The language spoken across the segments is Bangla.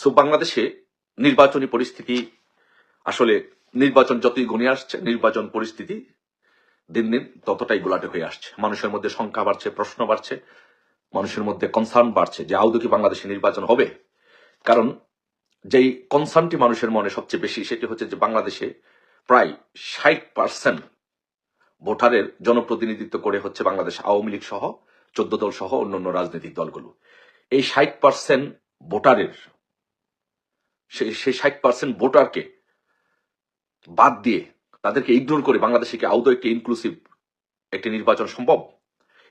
সো বাংলাদেশে নির্বাচনী পরিস্থিতি আসলে নির্বাচন যতই ঘনিয়ে আসছে, নির্বাচন পরিস্থিতি দিন দিন ততটাই গোলাটে হয়ে আসছে। মানুষের মধ্যে সংখ্যা বাড়ছে, প্রশ্ন বাড়ছে, মানুষের মধ্যে কনসার্ন বাড়ছে যে আদৌ কি বাংলাদেশে নির্বাচন হবে। কারণ যেই কনসার্নটি মানুষের মনে সবচেয়ে বেশি, সেটি হচ্ছে যে বাংলাদেশে প্রায় 60% ভোটারের জনপ্রতিনিধিত্ব করে হচ্ছে বাংলাদেশ আওয়ামী লীগ সহ 14 দল সহ অন্যান্য রাজনৈতিক দলগুলো। এই 60% ভোটারের সেই 60% ভোটারকে বাদ দিয়ে, তাদেরকে ইগনোর করে বাংলাদেশে কি আদৌ একটি ইনক্লুসিভ একটি নির্বাচন সম্ভব?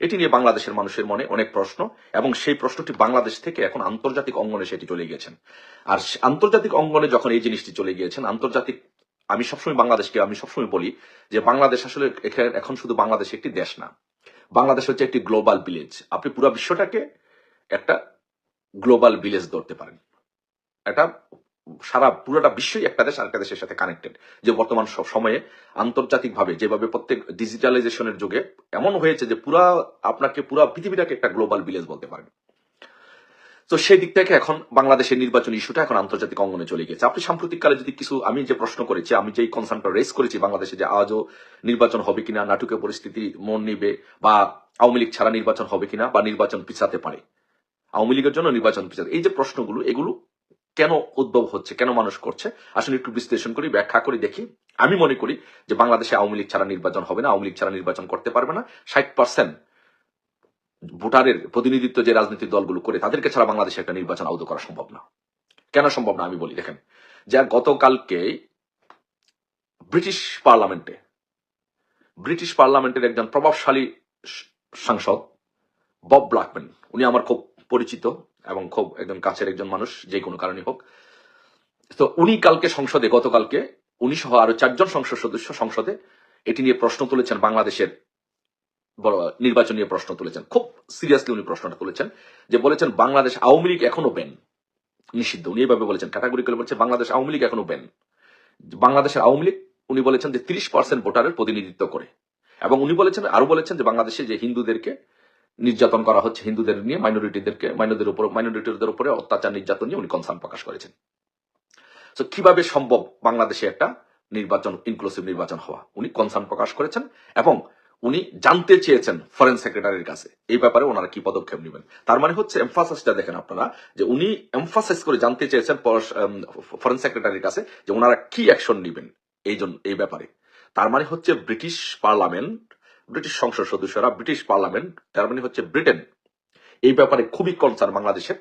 এটি নিয়ে বাংলাদেশের মানুষের মনে অনেক প্রশ্ন, এবং সেই প্রশ্নটি বাংলাদেশ থেকে এখন আন্তর্জাতিক অঙ্গনে সেটি চলে গিয়েছেন। আর আন্তর্জাতিক অঙ্গনে যখন এই জিনিসটি চলে গিয়েছেন, আন্তর্জাতিক, আমি সবসময় বলি যে বাংলাদেশ আসলে এখন শুধু বাংলাদেশ একটি দেশ না, বাংলাদেশ হচ্ছে একটি গ্লোবাল ভিলেজ। আপনি পুরো বিশ্বটাকে একটা গ্লোবাল ভিলেজ ধরতে পারেন। এটা পুরোটা বিশ্বই একটা দেশ আরেকটা দেশের সাথে কানেক্টেড। যে বর্তমান সময়ে আন্তর্জাতিকভাবে যেভাবে প্রত্যেক ডিজিটালাইজেশনের যুগে এমন হয়েছে যে আপনাকে পুরা পৃথিবীটাকে একটা গ্লোবাল ভিলেজ বলতে পারেন। তো সেই দিক থেকে এখন বাংলাদেশের নির্বাচন ইস্যুটা এখন আন্তর্জাতিক অঙ্গনে চলে গেছে। আপনি সাম্প্রতিককালে যদি কিছু, আমি যে প্রশ্ন করেছি, আমি যে কনসার্নটা রেজ করেছি বাংলাদেশে যে আজও নির্বাচন হবে কিনা, নাটকীয় পরিস্থিতি মন নিবে, বা আওয়ামী লীগ ছাড়া নির্বাচন হবে কিনা, বা নির্বাচন পিছাতে পারে, আওয়ামী লীগের জন্য নির্বাচন পিছাতে, এই যে প্রশ্নগুলো, এগুলো কেন উদ্ভব হচ্ছে, কেন মানুষ করছে, আসলে একটু বিশ্লেষণ করি, ব্যাখ্যা করি, দেখি। আমি মনে করি যে বাংলাদেশে আওয়ামী লীগ ছাড়া নির্বাচন হবে না, আওয়ামী লীগ ছাড়া নির্বাচন করতে পারবে না। 60% ভোটারের প্রতিনিধিত্ব যে রাজনৈতিক দলগুলো করে, তাদেরকে ছাড়া বাংলাদেশে একটা নির্বাচন আদৌ করা সম্ভব না। কেন সম্ভব না আমি বলি, দেখেন। যা গতকালকে ব্রিটিশ পার্লামেন্টের একজন প্রভাবশালী সাংসদ বব ব্ল্যাকম্যান, উনি আমার খুব পরিচিত এবং খুব একজন কাছের একজন মানুষ, যে কোনো কারণে হোক। তো উনি গতকালকে উনি সহ আরো 4 জন সংসদ সদস্য সংসদে এটি নিয়ে প্রশ্ন তুলেছেন, বাংলাদেশের নির্বাচন নিয়ে প্রশ্ন তুলেছেন। খুব সিরিয়াসলি উনি প্রশ্নটা তুলেছেন, যে বলেছেন বাংলাদেশ আওয়ামী লীগ এখনো ব্যান, নিষিদ্ধ। উনি এইভাবে বলেছেন, ক্যাটাগরিক্যালি বলছে বাংলাদেশ আওয়ামী লীগ এখনো ব্যান। বাংলাদেশের আওয়ামী লীগ, উনি বলেছেন যে 30% ভোটারের প্রতিনিধিত্ব করে, এবং উনি আরো বলেছেন যে বাংলাদেশে যে হিন্দুদেরকে নির্যাতন করা হচ্ছে, হিন্দুদের নিয়ে মাইনরিটিদের উপরে অত্যাচার নির্যাতন নিয়ে উনি কনসার্ন প্রকাশ করেছেন। তো কিভাবে সম্ভব বাংলাদেশে একটা নির্বাচন, ইনক্লুসিভ নির্বাচন হওয়া, উনি কনসার্ন প্রকাশ করেছেন, এবং উনি জানতে চেয়েছেন ফরেন সেক্রেটারির কাছে এই ব্যাপারে ওনারা কি পদক্ষেপ নেবেন। তার মানে হচ্ছে এমফাসাসটা দেখেন আপনারা, যে উনি এমফাসাইজ করে জানতে চেয়েছেন ফরেন সেক্রেটারির কাছে যে ওনারা কি অ্যাকশন নেবেন এই ব্যাপারে। তার মানে হচ্ছে ব্রিটিশ সংসদ সদস্যরা, ব্রিটিশ পার্লামেন্ট, তার মানে হচ্ছে ব্রিটেন এই ব্যাপারে খুবই কনসার্ন বাংলাদেশের।